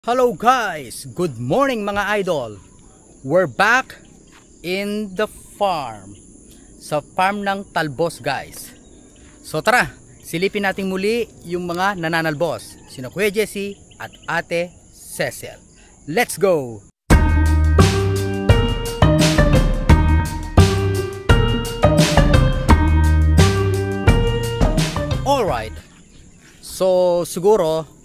Hello guys! Good morning mga idol! We're back in the farm. Sa farm ng talbos guys. So tara, silipin natin muli yung mga nananalbos. Sina Kuya Jesse at Ate Cecil. Let's go! Alright. So siguro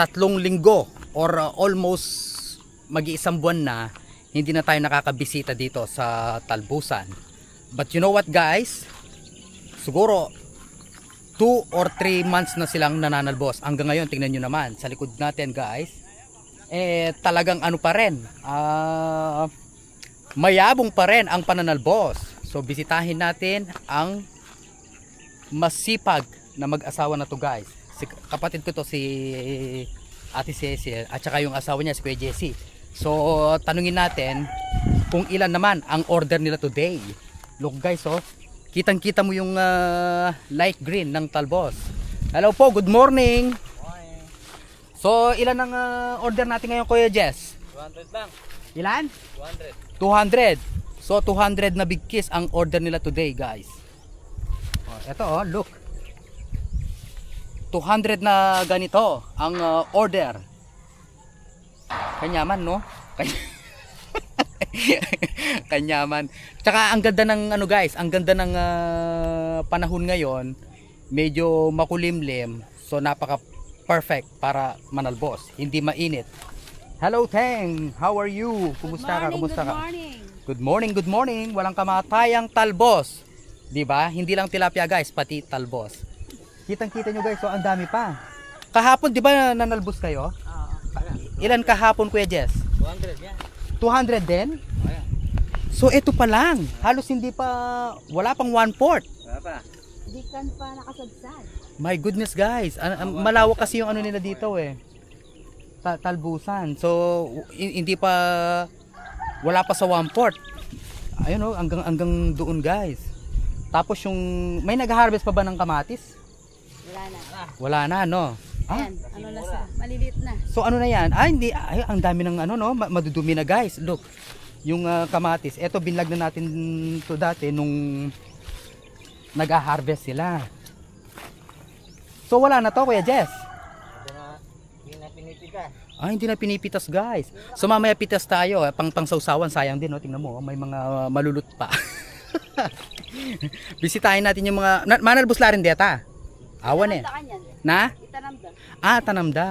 3 linggo or almost mag-iisang buwan na hindi na tayo nakakabisita dito sa talbusan. But you know what guys, siguro 2 or 3 months na silang nananalbos. Hanggang ngayon tingnan nyo naman sa likod natin guys, talagang ano pa rin, mayabong pa rin ang pananalbos. So bisitahin natin ang masipag na mag-asawa na to guys. Kapatid ko to, si Ate Cecil, at saka yung asawa niya si Kuya Jesse. So tanungin natin kung ilan naman ang order nila today. Look guys, oh, kitang kita mo yung light green ng talbos. Hello po, good morning. So ilan ang order natin ngayon Kuya Jess? 200 lang. Ilan? 200. 200. So 200 na big kiss ang order nila today guys. Ito oh, look, 200 na ganito ang order. Kanyaman no? Kanyaman. Tsaka ang ganda ng ano guys, ang ganda ng panahon ngayon. Medyo makulimlim. So napaka perfect para manalbos. Hindi mainit. Hello Teng, how are you? Kumusta ka? Kumusta ka? Good morning, good morning. Walang kamatayang talbos. 'Di ba? Hindi lang tilapia guys, pati talbos. Kitang-kita nyo guys, so ang dami pa. Kahapon 'di ba nanalbos kayo? Ilan kahapon Kuya Jess? 200 yan. 200 din? So ito pa lang. Halos hindi pa, wala pang 1/4. Wala pa. Hindi kan pa nakasadsad. My goodness guys, malawak kasi yung ano nila dito eh. Talbusan. So hindi pa, wala pa sa 1/4. Ayun oh, hanggang doon guys. Tapos yung, may nag-harvest pa ba ng kamatis? Wala na. Wala na, no? Ayan, ano na sila, maliliit na. So ano na yan? Hindi, ang dami ng ano, no? Madudumi na guys. Look, yung kamatis. Ito, binlag na natin to dati nung nag-harvest sila. So wala na to, Kuya Jess? Hindi na pinipitas. Hindi na pinipitas guys. So mamaya pitas tayo. Pang-sawsawan, sayang din, no? Tingnan mo, may mga malulot pa. Bisitahin natin yung mga manalbos la rin deta. Awan eh. Na? Itanamda. Tanamda.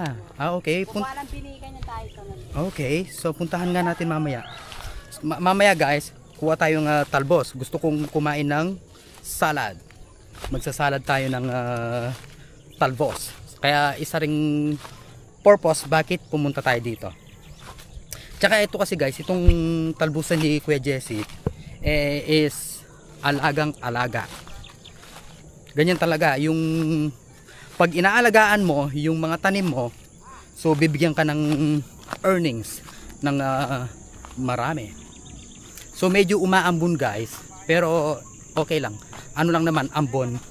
Okay. Kung walang pinikan niya tayo tanamda. Okay. So puntahan nga natin mamaya. Mamaya guys, kuha tayong talbos. Gusto kong kumain ng salad. Magsasalad tayo ng talbos. Kaya isa ring purpose bakit pumunta tayo dito. Tsaka ito kasi guys, itong talbusan ni Kuya Jesse is alagang alaga. Ganyan talaga yung pag inaalagaan mo yung mga tanim mo, so bibigyan ka ng earnings ng marami. So medyo umaambon guys, pero okay lang. Ano lang naman, ambon.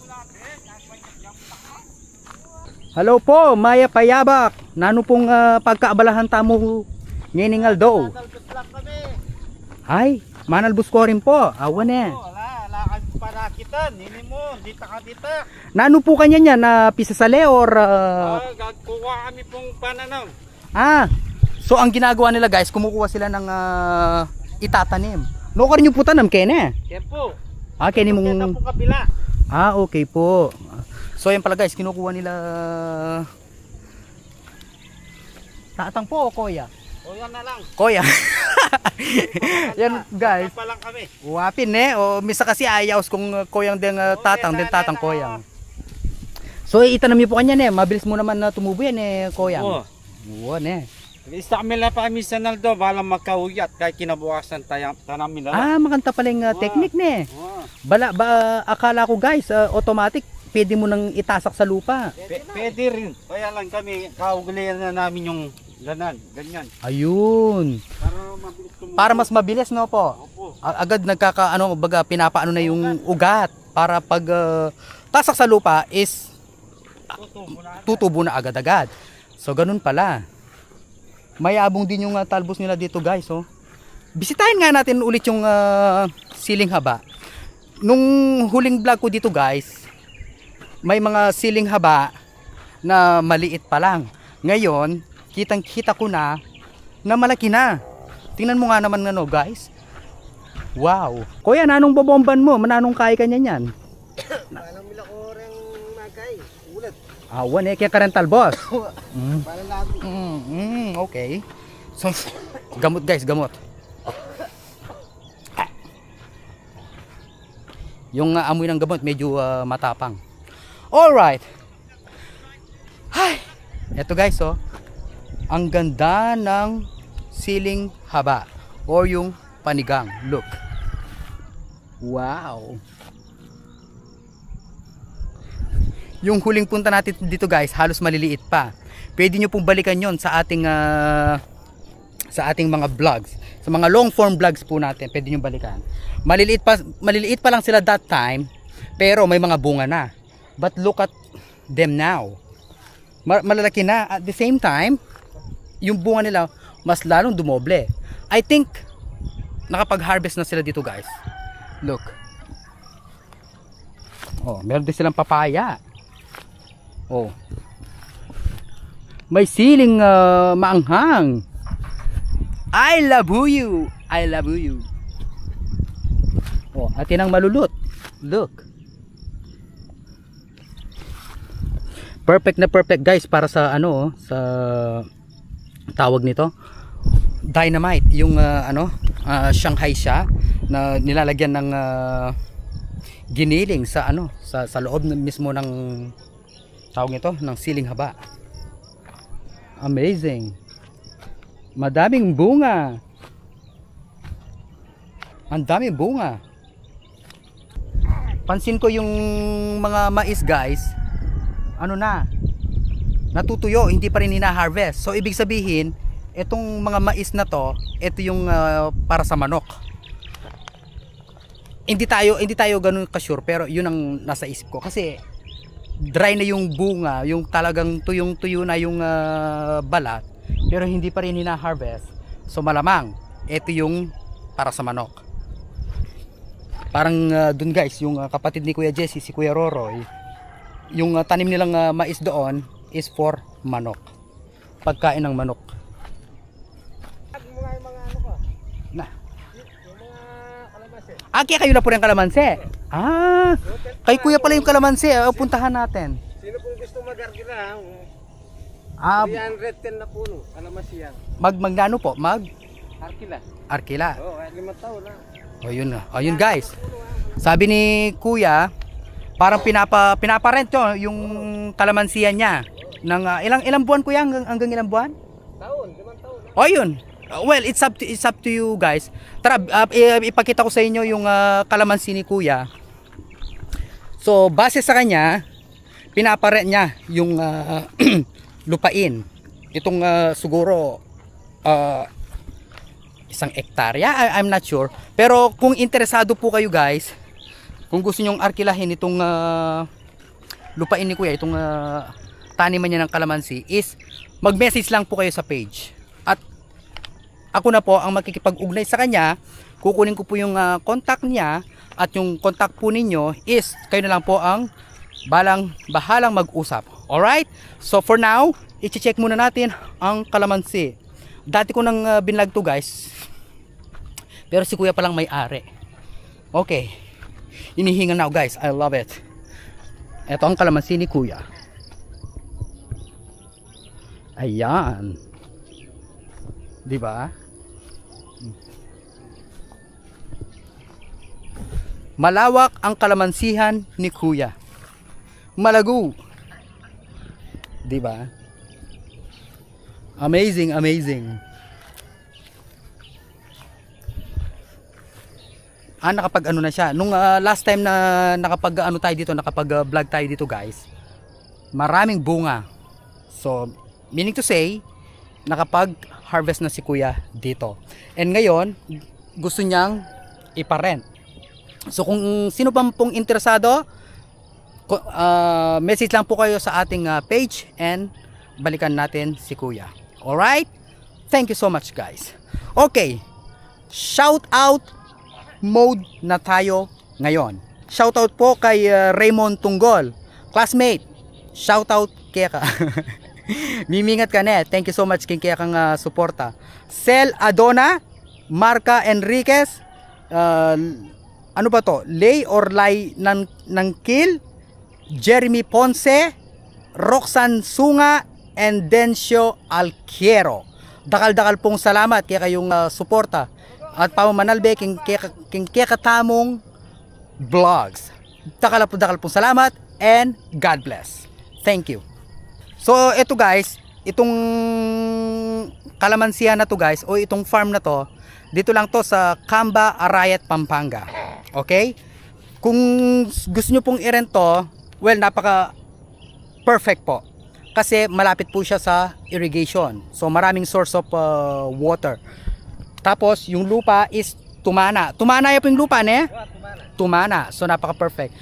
Hello po, Maya Payabak. Nano pong pagkaabalahan tamo nginingal daw. Ay, manalbus ko rin po. Awan eh. Para kita, nini mo, dita ka dita. Nano po kanya niya na pisasale or Kuha kami pong pananaw. so ang ginagawa nila guys, kumukuha sila ng itatanim. No ka rin yung putanam kene. Kaya po. Kene mong Kaya po kabila. okay po. So yan pala guys, kinukuha nila tatang po o koya? O yan na lang. Koya. Yan guys. Pa lang kami. Wapin o misa kasi ayaw kung koyang din tatang din tatang koyang. So itanam niyo po kanya mabilis mo naman na tumubo yan koyang. Oo Isa kami lang pa kami sa naldo, balang magkauyat kahit kinabukasan tanam nila. Makanta pala yung technique akala ko guys, automatic pwede mo nang itasak sa lupa. Pwede rin. Kaya lang kami, kaugulihan na namin yung ganyan. Ayun. Para mas mabilis no po. Opo. Agad pinapaano na yung ugat para pag tasak sa lupa is tutubo na agad-agad. So ganun pala. Mayabong din yung talbos nila dito guys, oh. Bisitahin nga natin ulit yung siling haba. Nung huling vlog ko dito guys, may mga siling haba na maliit pa lang. Ngayon, kitang-kita ko na malaki na. Tingnan mo nga naman guys. Wow. Kuya, nanong babomban mo? Mananong kaya ka niyan? Alam nila ko rin magkay. Ulat. Awan kaya ka rin talbos. Para lago. Okay. So, gamot guys, gamot. Yung amoy ng gamot medyo matapang. Alright. Hi. Ito guys, oh. Ang ganda ng siling haba or yung panigang. Look. Wow. Yung huling punta natin dito guys, halos maliliit pa. Pwede nyo pong balikan yon sa ating mga vlogs. Sa mga long form vlogs po natin, pwede nyo balikan. Maliliit pa lang sila that time, pero may mga bunga na. But look at them now. Malalaki na. At the same time, yung bunga nila mas lalong dumoble. I think nakapag-harvest na sila dito guys. Look. Oh, meron din silang papaya. Oh. May siling maanghang. I love you. I love you. Oh, atin ang malulot. Look. Perfect na perfect guys para sa sa tawag nito. Dynamite, yung Shanghai siya na nilalagyan ng giniling sa sa loob mismo ng tawag nito ng siling haba. Amazing. Madaming bunga. Ang daming bunga. Pansin ko yung mga mais guys, natutuyo, hindi pa rin hina-harvest. So ibig sabihin, itong mga mais na to, ito yung para sa manok. Hindi tayo ganun ka-sure, pero yun ang nasa isip ko kasi dry na yung bunga, yung talagang tuyong-tuyo na yung balat, pero hindi pa rin hina-harvest. So malamang ito yung para sa manok. Parang dun guys, yung kapatid ni Kuya Jesse, si Kuya Roroy, yung tanim nilang mais doon is for manok. Pagkain ng manok. Yung mga ano ko. Na. Yung mga kalamansi. Kaya kayo na po rin kalamansi. Kay Kuya pala yung kalamansi. Puntahan natin. Sino pong gusto mag-argila? 310 na puno. Kalamansi yan. Magano po? Arkila. Arkila. Oo, 5 taon na. Ayun na. Ayun guys. Sabi ni Kuya, parang pinaparent yung kalamansiyan niya. Ng ilang buwan Kuya? Hanggang ilang buwan? Taon, 5 taon. O yun. Well, it's up to you guys. Tara, ipakita ko sa inyo yung kalamansi ni Kuya. So, base sa kanya, pinaparent niya yung lupain. Itong siguro 1 hektarya, I'm not sure. Pero kung interesado po kayo guys, kung gusto nyong arkilahin itong lupain ni Kuya, itong taniman niya ng kalamansi, is mag-message lang po kayo sa page. At ako na po ang makikipag-ugnay sa kanya. Kukunin ko po yung contact niya, at yung contact po ninyo is kayo na lang po ang bahalang mag-usap. Alright? So for now, i-check muna natin ang kalamansi. Dati ko nang binlag to guys, pero si Kuya palang may-ari. Okay, inihinga now guys. I love it. Ito ang kalamansi ni Kuya. Ayan, di ba? Malawak ang kalamansihan ni Kuya. Malago, di ba? Amazing, amazing. Nakapag na siya. Nung last time na nakapag vlog tayo dito guys, maraming bunga. So, meaning to say, nakapag harvest na si Kuya dito. And ngayon, gusto niyang iparent. So, kung sino pa pong interesado, message lang po kayo sa ating page and balikan natin si Kuya. Alright? Thank you so much guys. Okay, shout out mode na tayo ngayon. Shout out po kay Raymond Tunggol, classmate. Shout out Keka. Mimingat ka na. Thank you so much king Kekang suporta. Sel Adona, Marca Enriquez, ano ba to? Lay or Lay ng Kill, Jeremy Ponce, Roxanne Sunga, and Dencio Alquiero. Dakal-dakal pong salamat kaya kayong suporta at pamamanalbe king Keka Tamong Vlogs. Dakal pong salamat and God bless. Thank you. So ito guys, itong kalamansiya na to guys, o itong farm na to, dito lang to sa Camba, Arayat, Pampanga. Okay? Kung gusto nyo pong i-rent to, well, napaka perfect po. Kasi malapit po siya sa irrigation. So maraming source of water. Tapos yung lupa is tumana. Tumana yung lupa ne? Tumana. So napaka perfect.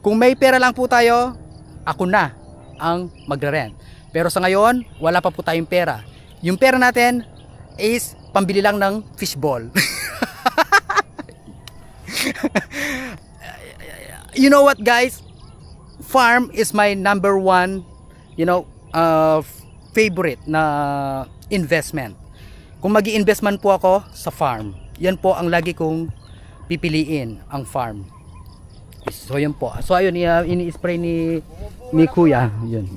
Kung may pera lang po tayo, ako na ang magre-rent. Pero sa ngayon, wala pa po tayong pera. Yung pera natin is pambili lang ng fishball. You know what guys? Farm is my number one, favorite na investment. Kung magi-invest man po ako sa farm, yan po ang lagi kong pipiliin, ang farm. So yun po. So ayun, ini-spray ni kuya. Yun.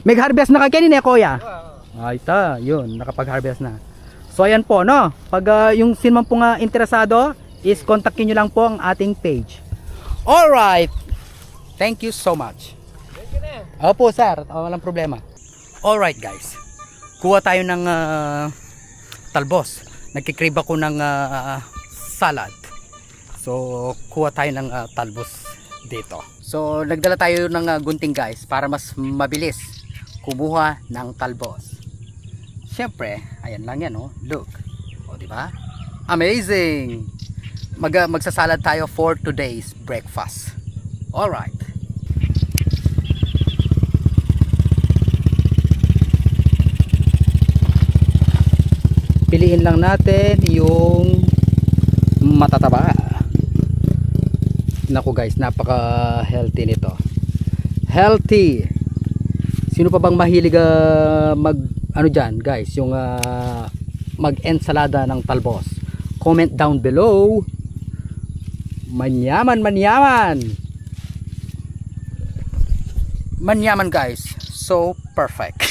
Mag-harvest na ka kanina kuya. Ay ta, yun, nakapag-harvest na. So ayan po, no. Pag yung sinman po nga interesado, is kontakin nyo lang po ang ating page. Alright. Thank you so much. Opo sir, walang problema. Alright guys. Kuha tayo ng talbos. Nagkikrib ako ng salad. So kuha tayo ng talbos dito. So nagdala tayo ng gunting guys para mas mabilis kumuha ng talbos. Siyempre, ayan lang yan oh. Look. O di ba? Amazing. Magsasalad tayo for today's breakfast. All right. Piliin lang natin yung matataba. Naku guys, napaka healthy nito. Healthy. Sino pa bang mahilig dyan guys, yung mag-ensalada ng talbos? Comment down below. Manyaman guys. So perfect.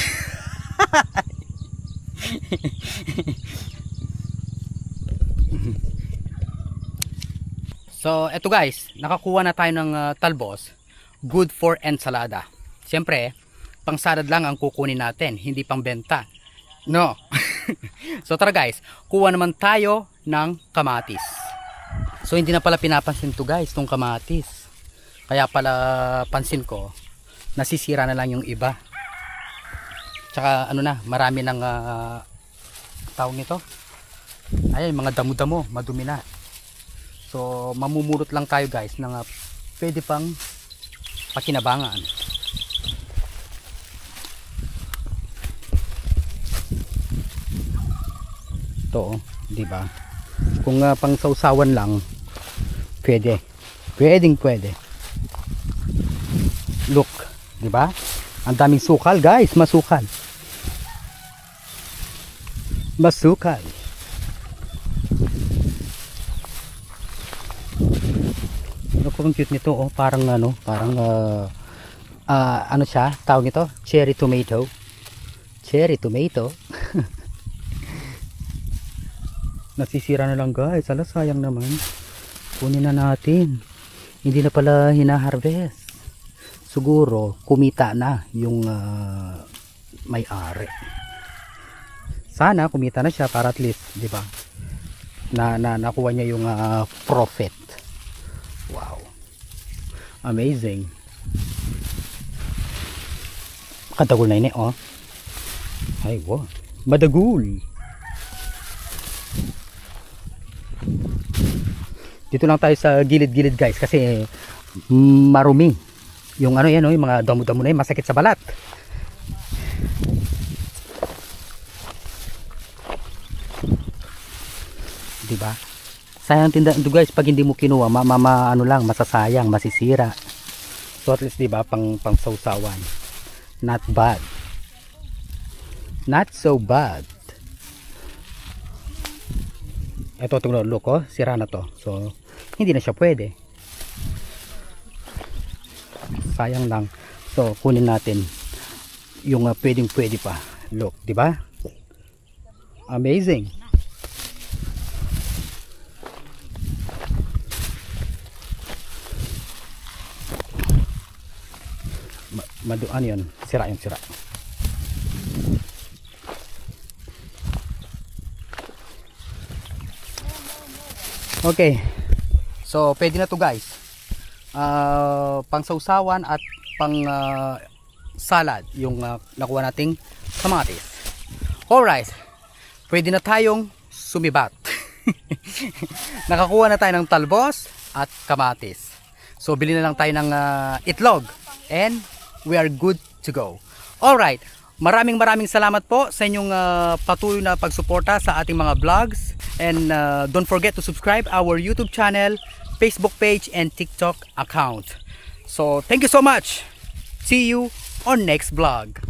So eto guys, nakakuha na tayo ng talbos. Good for ensalada. Siyempre, pang salad lang ang kukunin natin, hindi pang benta. No. So tara guys, kuha naman tayo ng kamatis. So hindi na pala pinapansin to guys, tong kamatis. Kaya pala pansin ko, nasisira na lang yung iba. Tsaka ano na, marami ng tawag nito. Ayan, mga damo-damo, madumi na. So mamumulot lang tayo guys ng pwede pang pakinabangan. To, di ba? Kung pang sausawan lang, pwede. Pwede. Look, di ba? Ang daming sukal, guys, masukal. Ang cute nito, oh, parang ano siya, tawag nito, cherry tomato. Nasisira na lang guys, ala sayang naman. Kunin na natin. Hindi na pala hina-harvest. Siguro kumita na yung may-ari. Sana kumita na siya para at least, di ba? Nakuha niya yung profit. Wow. Amazing. Kadagol na ini, oh. Ay, wow. Madagul. Dito lang tayo sa gilid-gilid guys kasi marumi. Yung ano yan, oh, yung mga damo-damo na yun, masakit sa balat. di ba? Sayang tinda ito guys, pag hindi mo kinuha, ano lang, masasayang, masisira. So at least, di ba, pang sausawan. Not bad. Not so bad. Ito, tingnan, look, oh, sira na to. So, hindi na siya pwede. Sayang lang. So, kunin natin yung pwedeng pwede pa. Look, di ba? Amazing. Ano yun? Sira yung sira. Okay. So, pwede na to guys. Pang sausawan at pang salad yung nakuha nating kamatis. Alright. Pwede na tayong sumibat. Nakakuha na tayo ng talbos at kamatis. So, bili na lang tayo ng itlog. And we are good to go. Alright, maraming salamat po sa inyong patuloy na pagsuporta sa ating mga vlogs. And don't forget to subscribe our YouTube channel, Facebook page, and TikTok account. So, thank you so much. See you on next vlog.